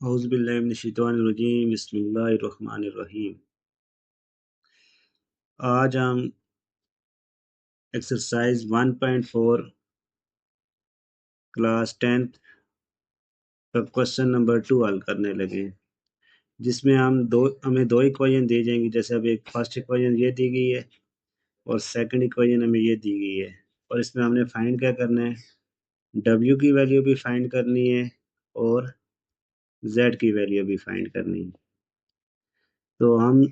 औज़ुबिल्लाहि बिस्मिल्लाहिर्रहमानिर्रहीम। आज हम एक्सरसाइज 1.4 क्लास 10th का क्वेश्चन नंबर 2 हल करने लगे हैं, जिसमें हमें दो इक्वेशन दी जाएंगी। जैसे अब एक फर्स्ट इक्वेशन ये दी गई है और सेकंड इक्वेशन हमें ये दी गई है, और इसमें हमने फाइंड क्या करना है, W की वैल्यू भी फाइंड करनी है और Z की वैल्यू भी फाइंड करनी है। तो हम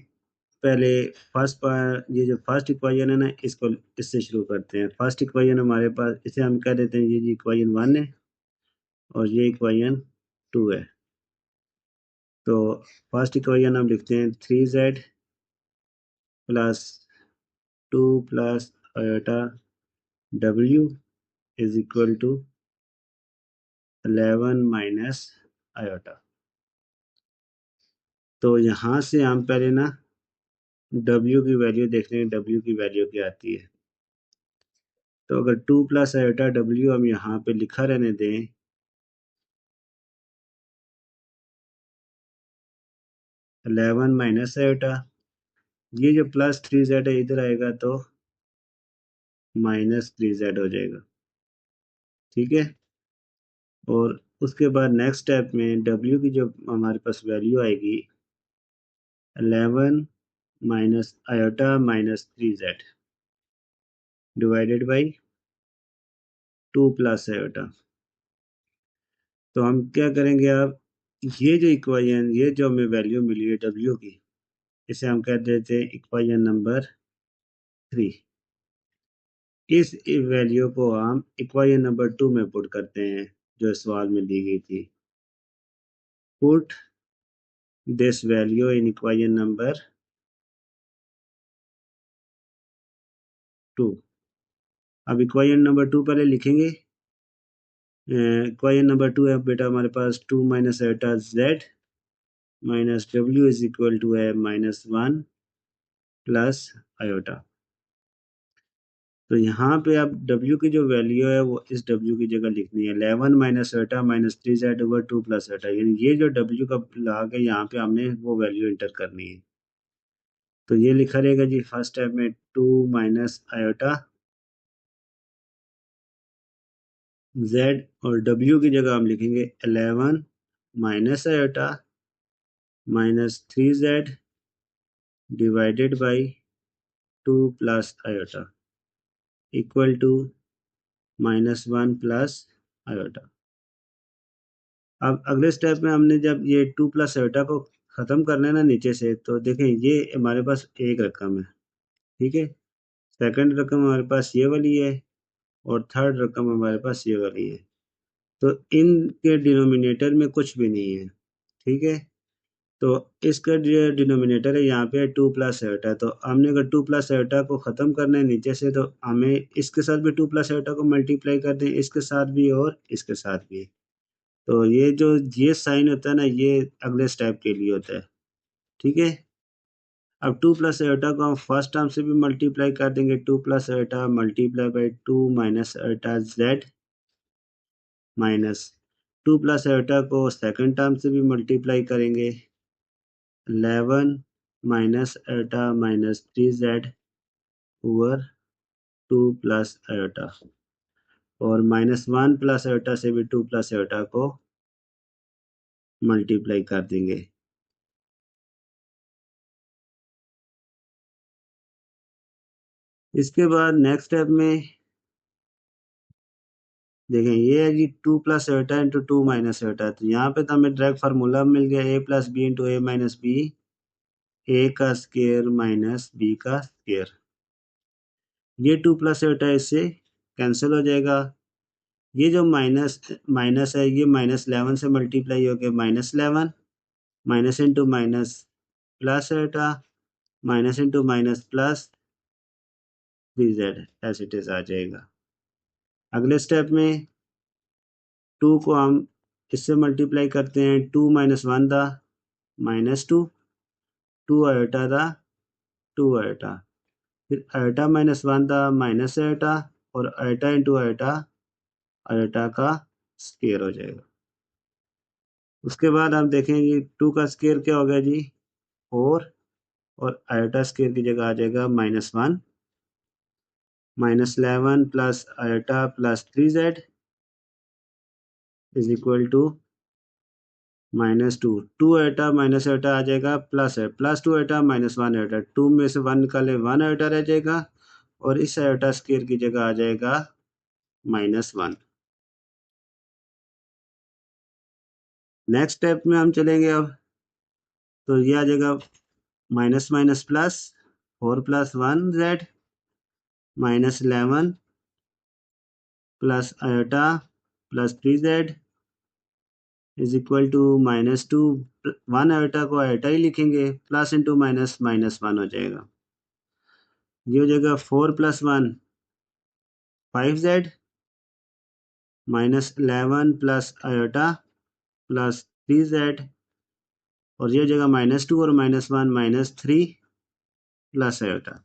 पहले ये जो फर्स्ट इक्वेशन है ना, इसको इससे शुरू करते हैं। फर्स्ट इक्वेशन हमारे पास, इसे हम कह देते हैं ये जी इक्वेशन 1 है और ये इक्वेशन 2 है। तो फर्स्ट इक्वेशन हम लिखते हैं 3z plus 2 plus iota w is equal to 11 minus iota. तो यहाँ से हम पहले ना w की वैल्यू देखते हैं, w की वैल्यू क्या आती है। तो अगर 2 प्लस आयोटा w हम यहाँ पे लिखा रहने दें, 11 माइनस आयोटा, ये जो प्लस 3z है इधर आएगा तो माइनस 3z हो जाएगा। ठीक है। और उसके बाद नेक्स्ट स्टेप में w की जो हमारे पास वैल्यू आएगी 11 minus iota minus 3z divided by 2 plus iota. तो हम क्या करेंगे, अब ये जो इक्वेशन, ये जो हमें वैल्यू मिली है w की, इसे हम कह देते हैं इक्वेशन नंबर 3। इस वैल्यू को हम इक्वेशन नंबर 2 में पुट करते हैं जो सवाल में दी गई थी। Put this value in equation number 2। अब इक्वेशन नंबर 2 पहले लिखेंगे। इक्वेशन नंबर 2 है बेटा हमारे पास 2 minus iota z minus w is equal to है -1 प्लस आयोटा। तो यहाँ पे अब w की जो वैल्यू है वो इस w की जगह लिखनी है 11 minus iota minus 3z over 2 plus iota, यानी ये जो w का लगा के यहाँ पे हमने वो वैल्यू इंटर करनी है। तो ये लिखा रहेगा जी फर्स्ट स्टेप में 2 माइनस आयोटा z और w की जगह हम लिखेंगे 11 minus iota minus 3z divided by 2 plus iota equal to -1 plus iota. अब अगले स्टेप में हमने जब ये 2 प्लस आयोटा को ख़त्म करना है ना नीचे से, तो देखें ये हमारे पास एक रकम है। ठीक है। सेकंड रकम हमारे पास ये वाली है और थर्ड रकम हमारे पास ये वाली है। तो इनके डिनोमिनेटर में कुछ भी नहीं है। ठीक है। तो इसका जो डिनोमिनेटर है यहाँ पे 2 प्लस आयोटा, तो हमने अगर 2 प्लस आयोटा को ख़त्म करना है नीचे से, तो हमें इसके साथ भी 2 प्लस आयोटा को मल्टीप्लाई कर दें, इसके साथ भी और इसके साथ भी। तो ये साइन होता है ना, ये अगले स्टेप के लिए होता है। ठीक है। अब 2 प्लस आयोटा को हम फर्स्ट टर्म से भी मल्टीप्लाई कर देंगे, 2 plus iota multiply by 2 minus iota z minus 2 plus iota को सेकंड टर्म से भी मल्टीप्लाई करेंगे 11 minus iota minus 3z over 2 plus iota, और -1 प्लस आयोटा से भी 2 प्लस आयोटा को मल्टीप्लाई कर देंगे। इसके बाद नेक्स्ट स्टेप में देखें, ये है जी 2 plus iota into 2 minus iota. तो यहाँ पे तो हमें डायरेक्ट फार्मूला मिल गया a plus B into a minus B, a का स्केयर माइनस b का स्केयर। ये 2 प्लस आयोटा इससे कैंसिल हो जाएगा। ये जो माइनस माइनस है ये -11 से मल्टीप्लाई हो गया -11, minus into minus plus iota, minus into minus plus 3z as it is आ जाएगा। अगले स्टेप में 2 को हम इससे मल्टीप्लाई करते हैं, 2 माइनस 1 था -2, 2 आयोटा था 2 आयोटा, फिर आयोटा माइनस 1 था माइनस आयोटा, और आयोटा इंटू आयोटा आयोटा का स्केयर हो जाएगा। उसके बाद आप देखेंगे 2 का स्क्वायर क्या होगा जी 4, और आयोटा स्क्वायर की जगह आ जाएगा -1, -11 plus iota plus 3z is equal to -2। 2 आयोटा माइनस आयोटा आ जाएगा प्लस है, +2 आयोटा -1 आयोटा, 2 में से 1 निकाले 1 आयोटा रह जाएगा, और इस आयोटा स्क्वायर की जगह आ जाएगा -1। नेक्स्ट स्टेप में हम चलेंगे अब, तो ये आ जाएगा minus minus plus, 4 + 1z -11 plus iota plus 3z is equal to -2। 1 iota को आयोटा ही लिखेंगे, प्लस इंटू माइनस -1 हो जाएगा। ये हो जाएगा 4 + 1 5z -11 plus iota plus 3z, और ये हो जाएगा -2 और -1 -3 प्लस आयोटा।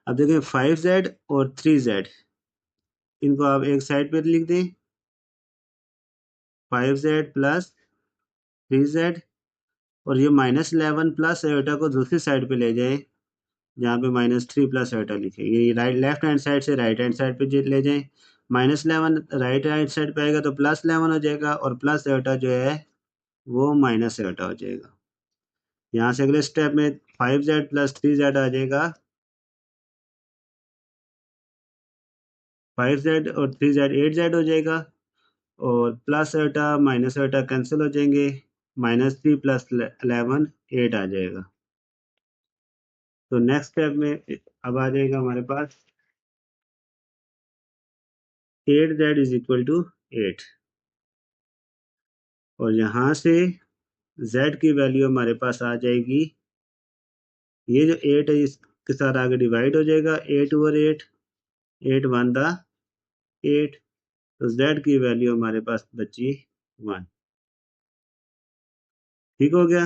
अब देखें 5z और 3z, इनको आप एक साइड पे लिख दें, 5z प्लस 3z, और ये -11 प्लस आयोटा को दूसरी साइड पे ले जाए, जहाँ पे -3 प्लस आयोटा लिखे, ये राइट लेफ्ट हैंड साइड से राइट हैंड साइड पे ले जाएं। -11 राइट हैंड साइड पे आएगा तो +11 हो जाएगा, और प्लस आयोटा जो है वो माइनस आयोटा हो जाएगा। यहाँ से अगले स्टेप में 5z प्लस 3z आ जाएगा, 5z और 3z 8z हो जाएगा, और plus iota minus iota cancel हो जाएंगे, -3 प्लस 11 8 आ जाएगा। तो नेक्स्ट स्टेप में अब आ जाएगा हमारे पास 8z इज इक्वल टू 8, और यहाँ से z की वैल्यू हमारे पास आ जाएगी, ये जो 8 है इसके साथ आगे डिवाइड हो जाएगा, 8/8, 8 × 1 = 8, तो z की वैल्यू हमारे पास बची 1। ठीक हो गया।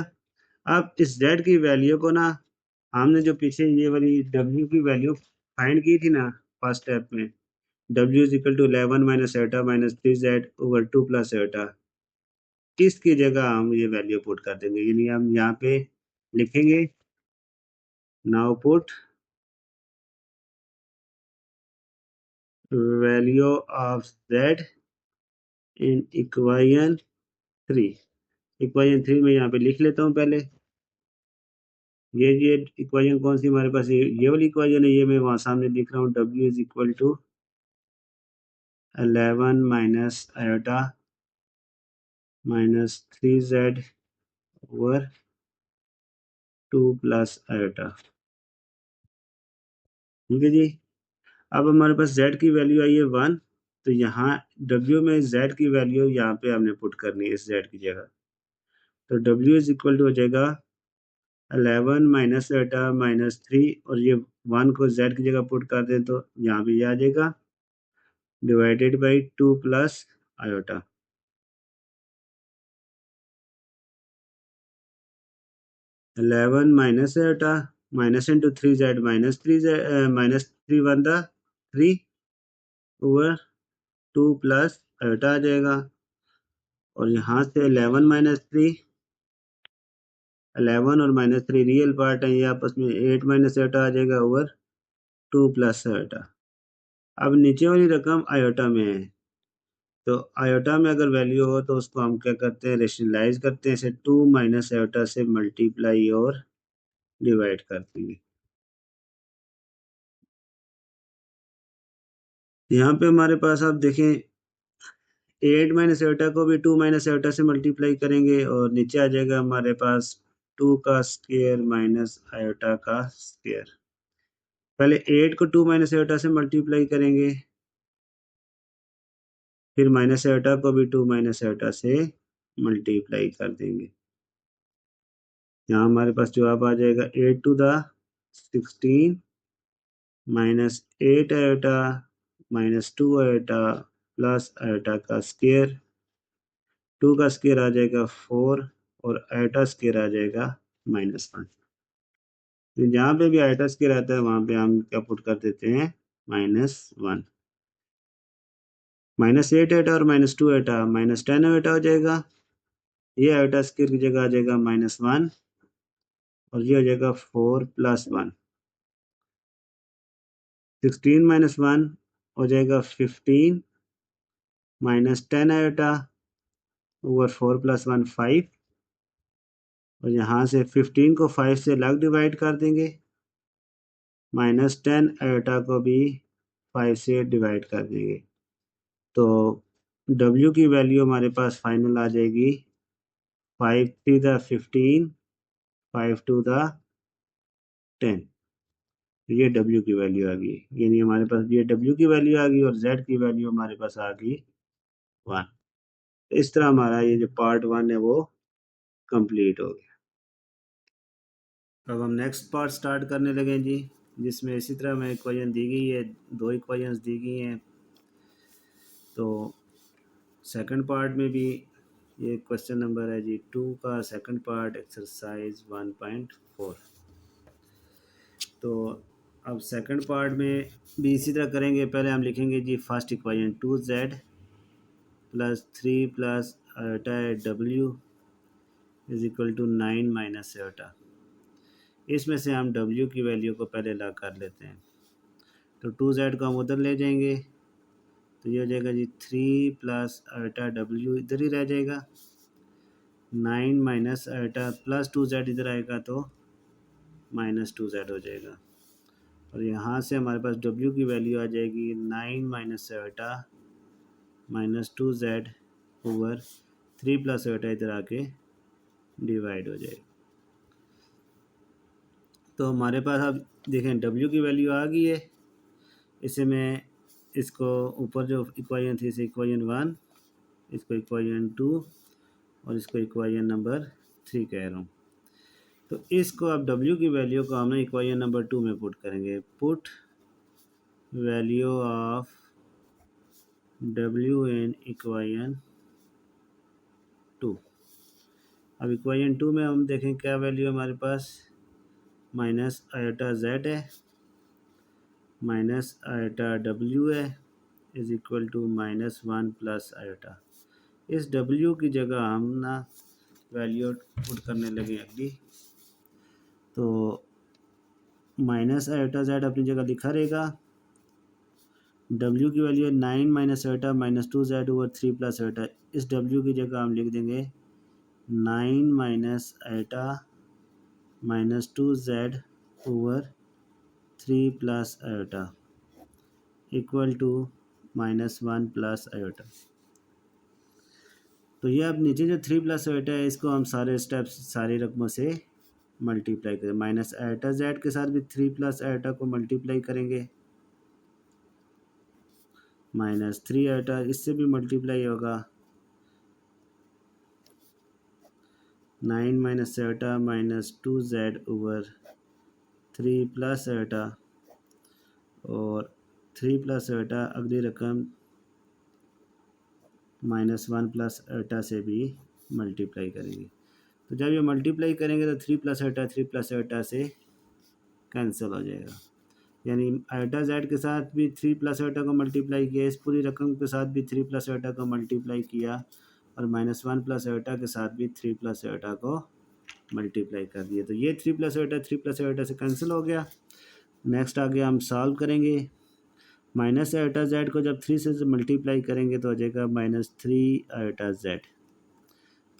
अब इस z की वैल्यू को ना, हमने जो पीछे ये वाली w की वैल्यू फाइंड की थी ना फर्स्ट स्टेप में, w is equal to 11 minus iota minus 3z/2 plus iota, इसकी जगह हम ये वैल्यू पुट कर देंगे, यानी हम यहाँ पे लिखेंगे, now put value of z in equation 3। Equation 3 में यहाँ पे लिख लेता हूँ पहले, ये इक्वेशन कौन सी हमारे पास, ये वाली इक्वेशन है, ये मैं वहाँ सामने लिख रहा हूँ, w is equal to 11 minus iota minus 3z/2 plus iota. ठीक है जी। अब हमारे पास z की वैल्यू आई है 1, तो यहाँ w में z की वैल्यू यहाँ पे हमने पुट करनी है इस z की जगह, तो w इज इक्वल टू हो जाएगा 11 माइनस आयोटा माइनस 3, और ये 1 को z की जगह पुट कर दें तो यहाँ भी ये आ जाएगा, divided by 2 plus iota. 11 minus iota minus into 3z -3 over 2 plus iota आ जाएगा, और यहाँ से 11 माइनस 3, 11 और -3 रियल पार्ट है, ये आपस में 8 माइनस आयोटा आ जाएगा ओवर 2 प्लस आयोटा। अब नीचे वाली रकम आयोटा में है, तो आयोटा में अगर वैल्यू हो तो उसको हम क्या करते हैं, रेशनलाइज करते हैं, इसे 2 माइनस आयोटा से मल्टीप्लाई और डिवाइड करते हैं। यहाँ पे हमारे पास आप देखें 8 माइनस आयोटा को भी 2 माइनस आयोटा से मल्टीप्लाई करेंगे, और नीचे आ जाएगा हमारे पास 2 का स्क्वायर माइनस आयोटा का स्क्वायर। पहले 8 को 2 माइनस आयोटा से मल्टीप्लाई करेंगे, फिर माइनस आयोटा को भी 2 माइनस आयोटा से मल्टीप्लाई कर देंगे। यहाँ हमारे पास जवाब आ जाएगा 8 × 16 -8 आयोटा -2 आयोटा प्लस आयोटा का स्क्वायर, 2 का स्क्वायर आ जाएगा 4, और आयोटा स्क्वायर आ जाएगा -1। तो जहाँ पे भी आयोटा स्क्वायर आता है वहाँ पे हम क्या पुट कर देते हैं, -1। -8 आयोटा और -2 आयोटा -10 आयोटा हो जाएगा, ये आयोटा स्क्वायर की जगह आ जाएगा -1 और ये हो जाएगा 4 + 1। 16 - 1 हो जाएगा 15 -10 आयोटा ओवर 4 + 1 5 और यहाँ से 15 को 5 से अलग डिवाइड कर देंगे, -10 आयोटा को भी 5 से डिवाइड कर देंगे। तो W की वैल्यू हमारे पास फाइनल आ जाएगी 5 3 × 15, 5 2 × 10। ये W की वैल्यू आ गई, यानी हमारे पास ये W की वैल्यू आ गई और Z की वैल्यू हमारे पास आ गई 1। इस तरह हमारा ये जो पार्ट 1 है वो कंप्लीट हो गया। अब हम नेक्स्ट पार्ट स्टार्ट करने लगे जी, जिसमें इसी तरह हमें इक्वेशन दी गई है, 2 इक्वेशंस दी गई हैं। तो सेकंड पार्ट में भी ये क्वेश्चन नंबर है जी 2 का सेकंड पार्ट एक्सरसाइज 1.4। तो अब सेकंड पार्ट में भी इसी तरह करेंगे। पहले हम लिखेंगे जी first equation 2z + 3 + iota w is equal to 9 - iota. इसमें से हम w की वैल्यू को पहले ला कर लेते हैं। तो 2z को हम उधर ले जाएंगे, तो ये हो जाएगा जी 3 + आयोटा w इधर ही रह जाएगा, 9 - आयोटा प्लस 2z इधर आएगा तो -2z हो जाएगा। और यहाँ से हमारे पास w की वैल्यू आ जाएगी 9 - आयोटा -2z ओवर 3 + आयोटा इधर आके डिवाइड हो जाएगा। तो हमारे पास अब देखें w की वैल्यू आ गई है। इसे मैं इसको ऊपर जो इक्वेशन थी इसे इक्वेशन 1, इसको इक्वेशन 2 और इसको इक्वेशन नंबर 3 कह रहा हूँ। तो इसको अब w की वैल्यू को हम इक्वेशन नंबर 2 में पुट करेंगे। Put value of w in equation 2। अब इक्वेशन 2 में हम देखें क्या वैल्यू हमारे पास, माइनस आयोटा z है माइनस आयोटा w है इज इक्वल टू -1 + आयोटा। इस w की जगह हम ना वैल्यू पुट करने लगे अगली। तो माइनस आयोटा z अपनी जगह लिखा रहेगा, w की वैल्यू है 9 - आयोटा -2z ओवर 3 + आयोटा। इस w की जगह हम लिख देंगे 9 - iota -2z over 3 + iota equal to -1 + iota. तो ये अब नीचे जो 3 + आयोटा है इसको हम सारे स्टेप्स सारे रकमों से मल्टीप्लाई करें। माइनस आयोटा z के साथ भी 3 + आयोटा को मल्टीप्लाई करेंगे, -3 आयोटा इससे भी मल्टीप्लाई होगा, 9 - आयोटा -2z ओवर 3 + आयोटा और 3 + आयोटा अगली रकम -1 + आयोटा से भी मल्टीप्लाई करेंगे। तो जब ये मल्टीप्लाई करेंगे तो 3 + आयोटा 3 + आयोटा से कैंसिल हो जाएगा। यानी आयोटा z के साथ भी 3 + आयोटा को मल्टीप्लाई किया, इस पूरी रकम के साथ भी 3 + आयोटा को मल्टीप्लाई किया और -1 + आयोटा के साथ भी 3 + आयोटा को मल्टीप्लाई कर दिया। तो ये 3 + आयोटा 3 + आयोटा से कैंसिल हो गया। नेक्स्ट आगे हम सॉल्व करेंगे। माइनस आयोटा z को जब 3 से मल्टीप्लाई करेंगे तो हो जाएगा -3 आयोटा z।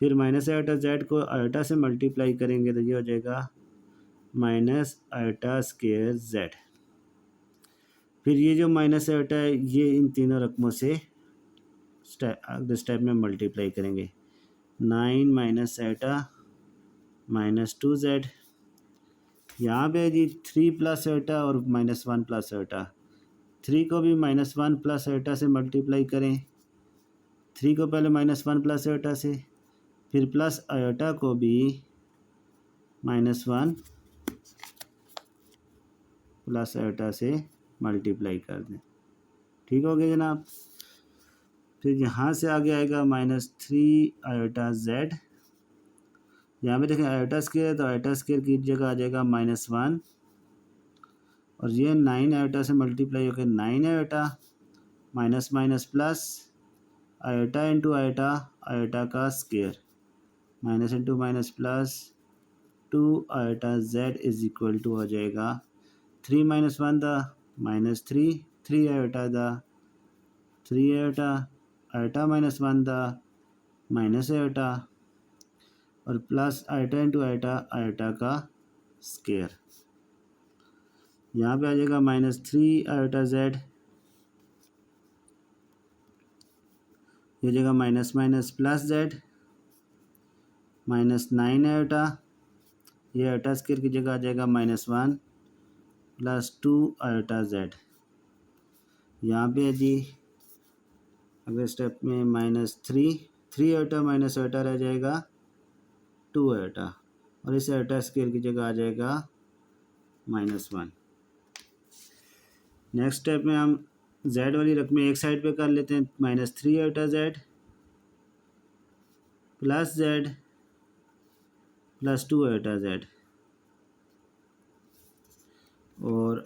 फिर माइनस आयोटा z को आयोटा से मल्टीप्लाई करेंगे तो ये हो जाएगा माइनस आयोटा स्क्वायर z। फिर ये जो माइनस आयोटा है ये इन तीनों रकमों से अगले स्टेप में मल्टीप्लाई करेंगे। 9 - आयोटा -2z, यहाँ पे जी 3 + आयोटा और -1 + आयोटा। 3 को भी -1 + आयोटा से मल्टीप्लाई करें, 3 को पहले -1 + आयोटा से, फिर प्लस आयोटा को भी -1 + आयोटा से मल्टीप्लाई कर दें। ठीक हो गया जनाब। फिर यहाँ से आगे आएगा -3 आयोटा z। यहाँ पे देखें आयोटा स्क्वायर, तो आयोटा स्क्वायर की जगह आ जाएगा -1 और ये 9 आयोटा से मल्टीप्लाई होकर 9 iota minus minus plus iota into iota, iota का square minus into minus plus 2 iota z is equal to हो जाएगा 3 माइनस 1 द माइनस 3 आयोटा द 3 आयोटा आयोटा माइनस 1 द माइनस आयोटा और plus iota into iota iota का square. यहाँ पे आ जाएगा माइनस 3 आयोटा जेड, ये जगह minus minus plus Z minus 9 iota, ये आयोटा स्केयर की जगह आ जाएगा -1 प्लस 2 आयोटा जेड। यहाँ पे है जी अगले स्टेप में -3 आयोटा माइनस आयोटा रह जाएगा 2 आयोटा और इस आयोटा स्केयर की जगह आ जाएगा -1। नेक्स्ट स्टेप में हम जेड वाली रकमें एक साइड पे कर लेते हैं, -3 iota Z plus Z plus 2 iota Z. और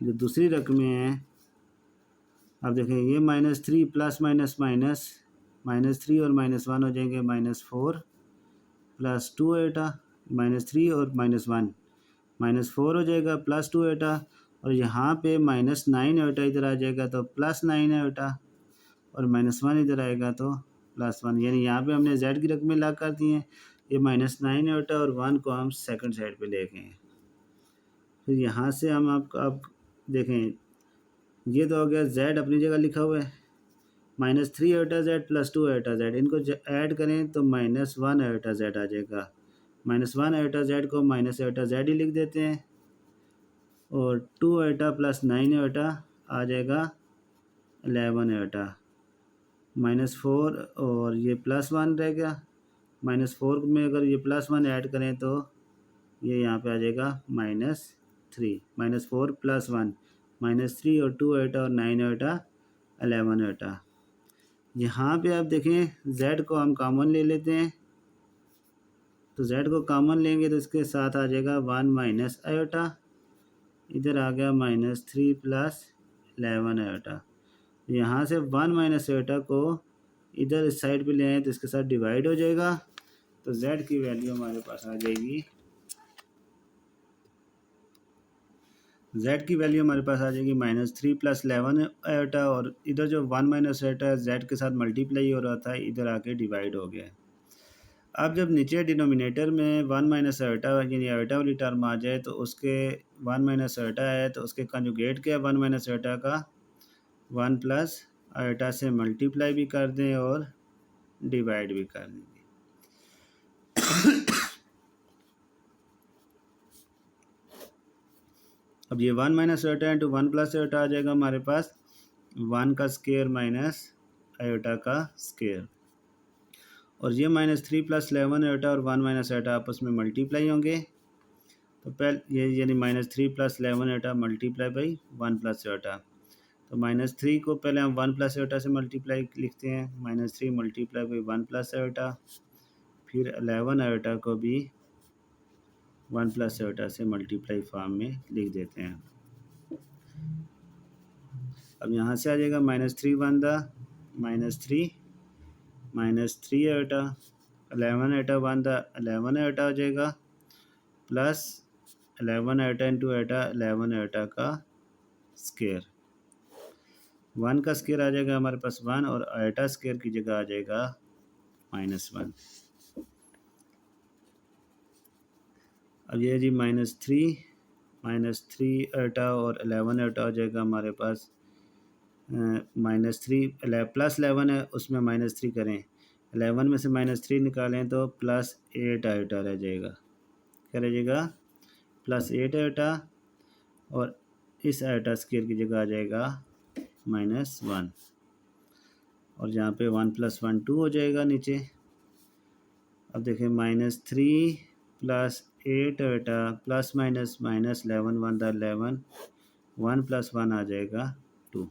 जो दूसरी रकमें हैं अब देखें ये -3 प्लस माइनस माइनस -3 और -1 हो जाएंगे -4 प्लस 2 आयोटा, -3 और -1 -4 हो जाएगा प्लस 2 आयोटा और यहाँ पे -9 आयोटा इधर आ जाएगा तो +9 आयोटा और -1 इधर आएगा तो +1। यानी यहाँ पे हमने जेड की रकमें ला कर दी हैं। ये -9 आयोटा और 1 को हम सेकंड साइड पे लेके हैं। फिर यहाँ से हम आप देखें ये तो हो गया जेड अपनी जगह लिखा हुआ है, -3 iota Z plus 2 iota Z, इनको ऐड करें तो -1 आयोटा जेड आ जाएगा। -1 आयोटा जेड को माइनस आयोटा जेड ही लिख देते हैं और 2 आयोटा प्लस 9 आयोटा आ जाएगा 11 आयोटा, -4 और ये +1 रह गया। -4 में अगर ये +1 ऐड करें तो ये यहाँ पे आ जाएगा -3, -4 + 1 -3 और 2 आयोटा और 9 आयोटा 11 आयोटा। यहाँ पे आप देखें z को हम कॉमन ले लेते हैं तो z को कॉमन लेंगे तो इसके साथ आ जाएगा 1 माइनस आयोटा, इधर आ गया -3 + 11 आयोटा। यहाँ से 1 माइनस आयोटा को इधर इस साइड पे ले आए तो इसके साथ डिवाइड हो जाएगा तो z की वैल्यू हमारे पास आ जाएगी, z की वैल्यू हमारे पास आ जाएगी -3 + 11 आयोटा और इधर जो 1 माइनस आयोटा है z के साथ मल्टीप्लाई हो रहा था इधर आके डिवाइड हो गया। अब जब नीचे डिनोमिनेटर में 1 माइनस आयोटा यानी आयोटा वाली टर्म आ जाए तो उसके 1 माइनस आयोटा है तो उसके कंजुगेट क्या 1 माइनस आयोटा का 1 प्लस आयोटा से मल्टीप्लाई भी कर दें और डिवाइड भी कर देंगे। अब ये 1 minus iota into 1 plus iota आ जाएगा हमारे पास 1 का स्केयर माइनस आयोटा का स्केयर और ये -3 + 11 आयोटा और 1 माइनस आयोटा आपस में मल्टीप्लाई होंगे तो पहले ये यानी -3 + 11 iota multiply by 1 plus iota. तो -3 को पहले हम 1 प्लस आयोटा से मल्टीप्लाई लिखते हैं, -3 मल्टीप्लाई बाई 1 प्लस आयोटा, फिर 11 आयोटा को भी 1 प्लस आयोटा से मल्टीप्लाई फॉर्म में लिख देते हैं। अब यहाँ से आ जाएगा -3 1 the -3 iota, 11 iota 1 the 11 iota हो जाएगा plus 11 iota into iota 11 iota का स्केयर। 1 का स्केयर आ जाएगा हमारे पास 1 और आयोटा स्केयर की जगह आ जाएगा -1। अब ये जी -3 आयोटा और 11 आयोटा हो जाएगा हमारे पास -3 प्लस 11 है उसमें -3 करें, 11 में से -3 निकालें तो +8 आयोटा रह जाएगा। क्या रह जाएगा? +8 आयोटा और इस आयोटा स्केयर की जगह आ जाएगा -1 और यहाँ पे 1 + 1 2 हो जाएगा नीचे। अब देखें -3 + 8 आयोटा प्लस माइनस -11 1 द 11 1 + 1 आ जाएगा 2।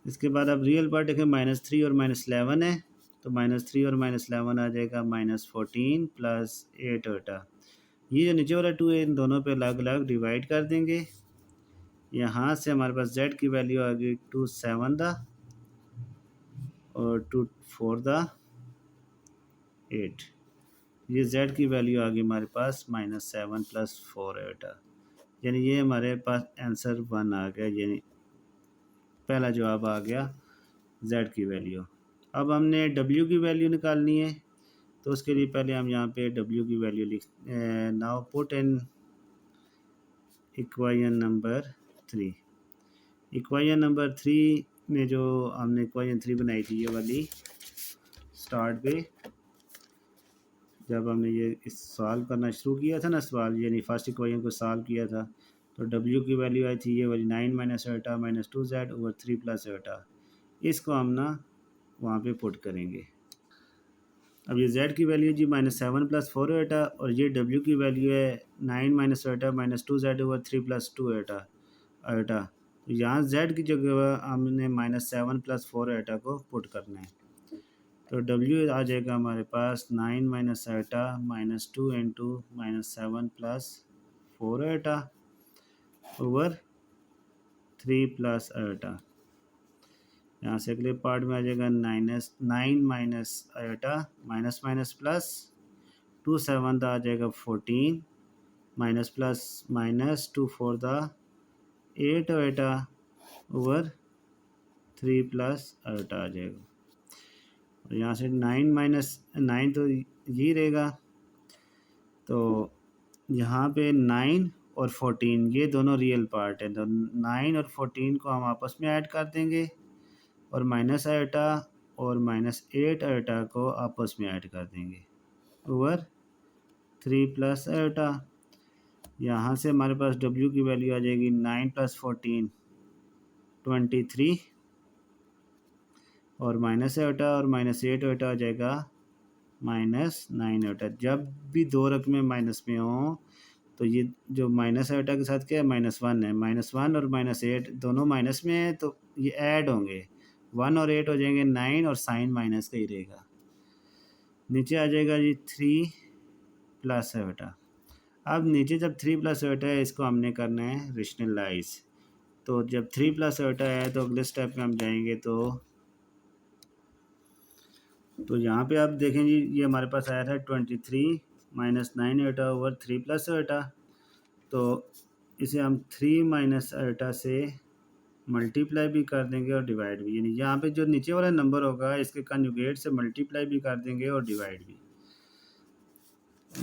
इसके बाद अब रियल पार्ट देखें -3 और -11 है तो -3 और -11 आ जाएगा -14 + 8 आयोटा। ये जो नीचे वाला 2 है इन दोनों पे अलग अलग डिवाइड कर देंगे। यहाँ से हमारे पास z की वैल्यू आ गई 2 7 द और 2 4 द 8। ये z की वैल्यू आ गई हमारे पास -7 + 4 आयोटा, यानी ये हमारे पास आंसर 1 आ गया, यानी पहला जवाब आ गया z की वैल्यू। अब हमने w की वैल्यू निकालनी है, तो उसके लिए पहले हम यहाँ पे w की वैल्यू लिख, now put in equation number 3। Equation number 3 में जो हमने इक्वेशन 3 बनाई थी, ये वाली स्टार्ट पे जब हमने ये इस सॉल्व करना शुरू किया था ना, सवाल यानी फर्स्ट इक्वेशन को सॉल्व किया था, तो w की वैल्यू आई थी ये वाली 9 - आयोटा -2z/3 + आयोटा। इसको हम ना वहाँ पे पुट करेंगे। अब ये z की वैल्यू जी -7 + 4 आयोटा, और ये w की वैल्यू है 9 - आयोटा -2z/3 + 2 आयोटा आयोटा। तो यहाँ z की जगह हमने -7 + 4 आयोटा को पुट करना है, तो w आ जाएगा हमारे पास 9 - आयोटा -2 × -7 + 4 आयोटा ओवर 3 + आयोटा। यहाँ से अगले पार्ट में आ जाएगा 9 - आयोटा माइनस माइनस प्लस 2 7 आ जाएगा 14 minus plus minus 2 4 8 iota over 3 + iota आ जाएगा। और यहाँ से 9 तो ये रहेगा, तो यहाँ पे 9 और 14 ये दोनों रियल पार्ट है, तो 9 और 14 को हम आपस में ऐड कर देंगे, और माइनस आयोटा और -8 आयोटा को आपस में ऐड कर देंगे ओवर 3 + आयोटा। यहाँ से हमारे पास w की वैल्यू आ जाएगी 9 + 14 23, और माइनस आयोटा और -8 आयोटा आ जाएगा -9 आयोटा। जब भी दो रकमें माइनस में हों, तो ये जो माइनस आयोटा के साथ क्या है, -1 है, -1 और -8 दोनों माइनस में है, तो ये ऐड होंगे, 1 और 8 हो जाएंगे 9, और साइन माइनस का ही रहेगा। नीचे आ जाएगा जी 3 + आयोटा। अब नीचे जब 3 + आयोटा है, इसको हमने करना है रेशनलाइज। तो जब 3 + आयोटा है, तो अगले स्टेप में हम जाएंगे, तो यहाँ पे आप देखें जी, ये हमारे पास आया था 23 - 9 आयोटा ओवर 3 + आयोटा। तो इसे हम 3 - आयोटा से मल्टीप्लाई भी कर देंगे और डिवाइड भी, यानी यहाँ पे जो नीचे वाला नंबर होगा इसके कंजुगेट से मल्टीप्लाई भी कर देंगे और डिवाइड भी।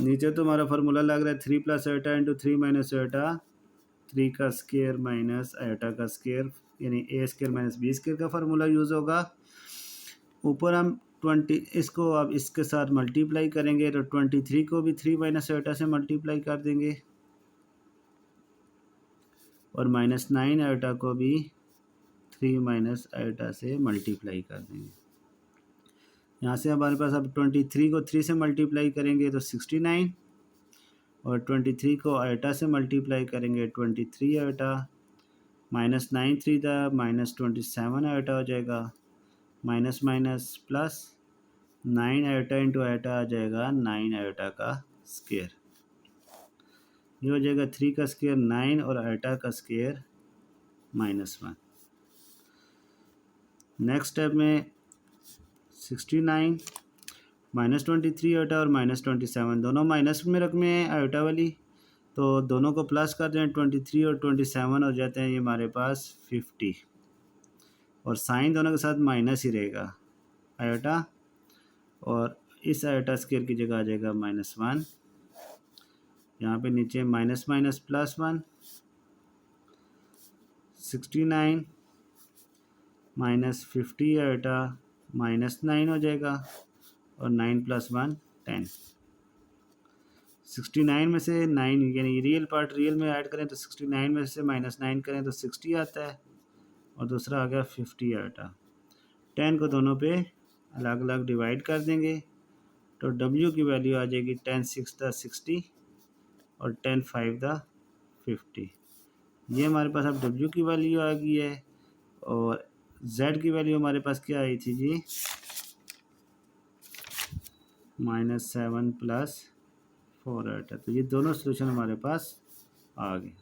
नीचे तो हमारा फार्मूला लग रहा है 3 + आयोटा × 3 - आयोटा, 3 का स्क्वायर माइनस आयोटा का स्क्वायर, यानी a² - b² का फार्मूला यूज़ होगा। ऊपर हम 20 इसको अब इसके साथ मल्टीप्लाई करेंगे, तो 23 को भी 3 - आयोटा से मल्टीप्लाई कर देंगे, और -9 आयोटा को भी 3 - आयोटा से मल्टीप्लाई कर देंगे। यहाँ से हमारे पास अब 23 को 3 से मल्टीप्लाई करेंगे तो 69, और 23 को आयोटा से मल्टीप्लाई करेंगे 23 आयोटा, -9 3 -27 आयोटा हो जाएगा, minus minus plus 9 iota into iota आ जाएगा 9 आयोटा का स्क्वायर। ये हो जाएगा 3 का स्क्वायर 9 और आयोटा का स्क्वायर -1। नेक्स्ट स्टेप में 69 -23 आयोटा और -27 दोनों माइनस में रकमें हैं आयोटा वाली, तो दोनों को प्लस कर दें, 23 और 27 हो जाते हैं ये हमारे पास 50, और साइन दोनों के साथ माइनस ही रहेगा आयोटा, और इस आयोटा स्क्वायर की जगह आ जाएगा -1। यहाँ पे नीचे माइनस माइनस +1, 69 -50 आयोटा -9 हो जाएगा, और 9 + 1 10। 69 में से 9 यानी रियल पार्ट रियल में ऐड करें तो 69 में से -9 करें तो 60 आता है, और दूसरा आ गया 50 आयोटा। 10 को दोनों पे अलग अलग डिवाइड कर देंगे, तो w की वैल्यू आ जाएगी 10 6 60 और 10 5 50। ये हमारे पास अब w की वैल्यू आ गई है, और z की वैल्यू हमारे पास क्या आई थी जी, -7 + 4 आयोटा। तो ये दोनों सोल्यूशन हमारे पास आ गए।